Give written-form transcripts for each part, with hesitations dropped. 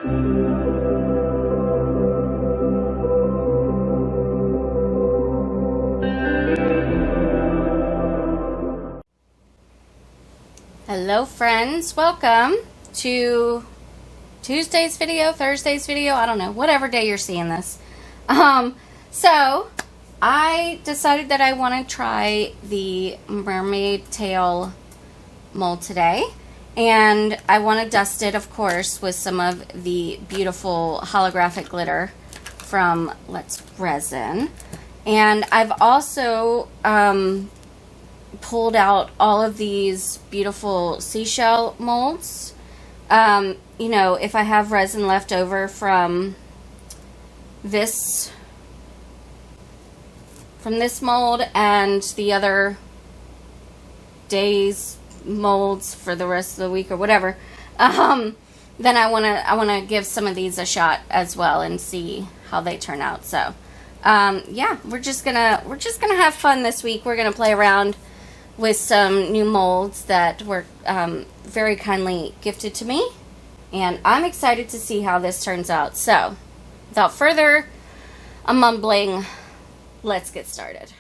Hello friends, welcome to Tuesday's video, Thursday's video, I don't know, whatever day you're seeing this. So I decided that I want to try the mermaid tail mold today, and I want to dust it, of course, with some of the beautiful holographic glitter from Let's Resin. And I've also pulled out all of these beautiful seashell molds. You know, if I have resin left over from this mold and the other day's molds for the rest of the week or whatever, then I wanna give some of these a shot as well and see how they turn out. So yeah, we're just gonna have fun this week. We're gonna play around with some new molds that were very kindly gifted to me, and I'm excited to see how this turns out. So without further mumbling, let's get started.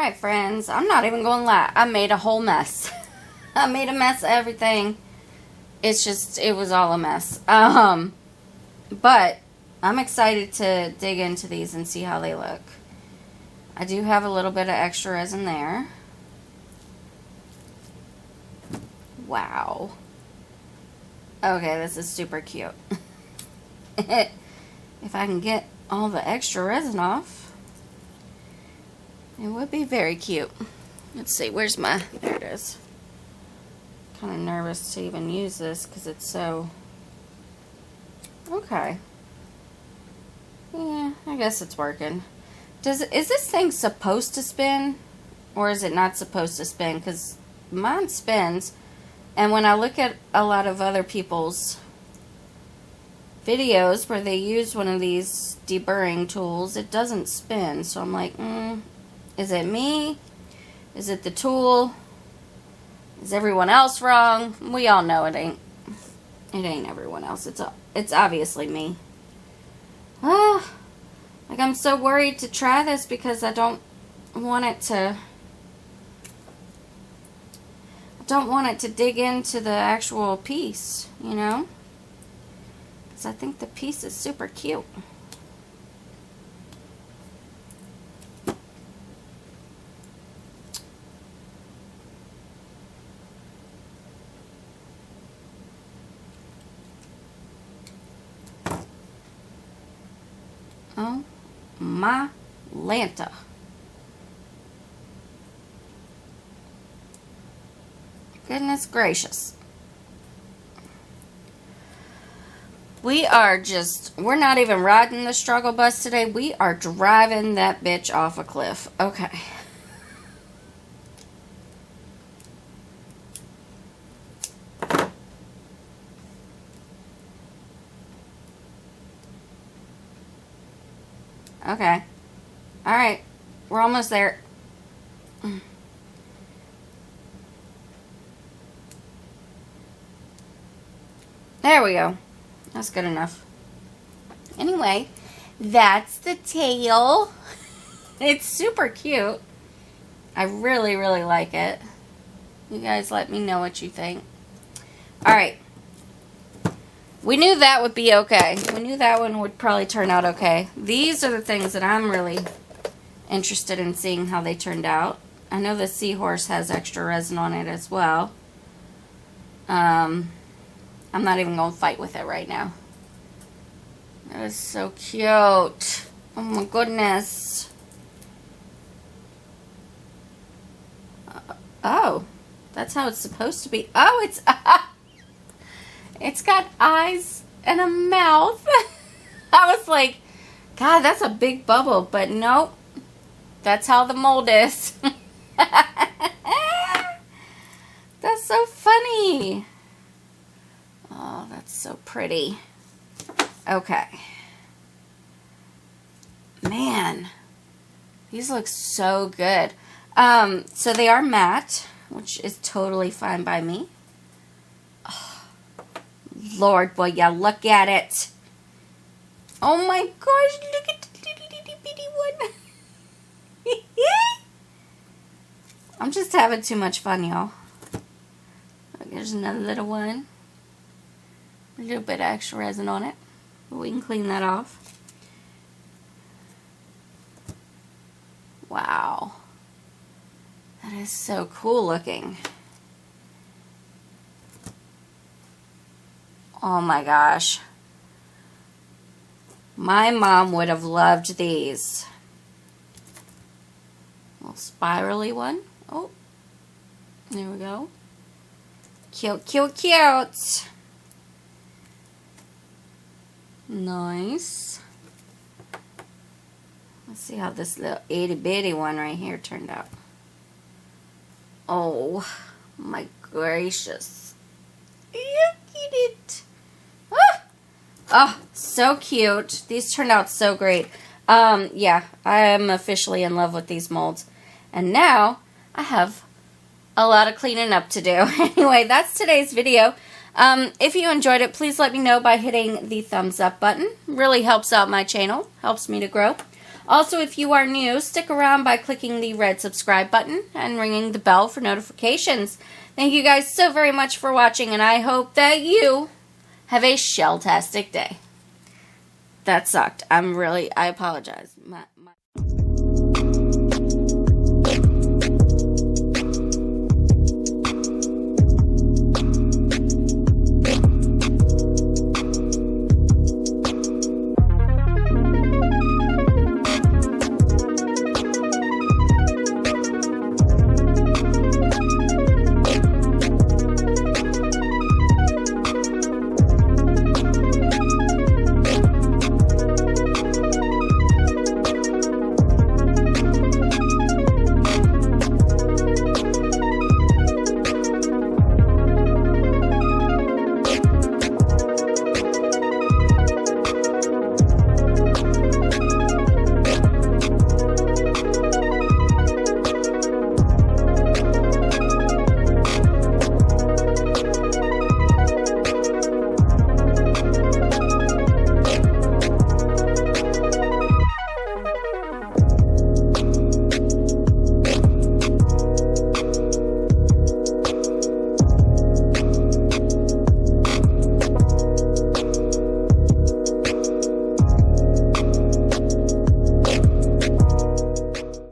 Alright, friends. I'm not even going to lie. I made a whole mess. I made a mess of everything. It's just, it was all a mess. But I'm excited to dig into these and see how they look. I do have a little bit of extra resin there. Wow. Okay, this is super cute. If I can get all the extra resin off, it would be very cute. Let's see, where's my, there it is. Kind of nervous to even use this because it's so, okay. Yeah, I guess it's working. Is this thing supposed to spin, or is it not supposed to spin? Because mine spins, and when I look at a lot of other people's videos where they use one of these deburring tools, it doesn't spin. So I'm like, is it me? Is it the tool? Is everyone else wrong? We all know it ain't everyone else. It's obviously me. Like, I'm so worried to try this because I don't want it to dig into the actual piece, you know? Because I think the piece is super cute. Oh my Lanta. Goodness gracious. We're not even riding the struggle bus today. We are driving that bitch off a cliff. Okay. Okay. Alright. We're almost there. There we go. That's good enough. Anyway, that's the tail. It's super cute. I really, really like it. You guys let me know what you think. Alright. We knew that would be okay. We knew that one would probably turn out okay. These are the things that I'm really interested in seeing how they turned out. I know the seahorse has extra resin on it as well. I'm not even going to fight with it right now. That is so cute. Oh my goodness. Oh, that's how it's supposed to be. Oh, it's... It's got eyes and a mouth. I was like, God, that's a big bubble. But nope. That's how the mold is. That's so funny. Oh, that's so pretty. Okay. Man. These look so good. So they are matte, which is totally fine by me. Lord, boy, yeah, look at it. Oh my gosh, look at the itty bitty one. I'm just having too much fun, y'all. There's another little one. A little bit of extra resin on it. But we can clean that off. Wow. That is so cool looking. Oh my gosh. My mom would have loved these. Little spirally one. Oh. There we go. Cute, cute, cute. Nice. Let's see how this little itty bitty one right here turned out. Oh my gracious. Look at it. Oh, so cute. These turned out so great. Yeah, I am officially in love with these molds. And now I have a lot of cleaning up to do. Anyway, that's today's video. If you enjoyed it, please let me know by hitting the thumbs up button. Really helps out my channel. Helps me to grow. Also, if you are new, stick around by clicking the red subscribe button and ringing the bell for notifications. Thank you guys so very much for watching, and I hope that you have a shell-tastic day. That sucked. I apologize.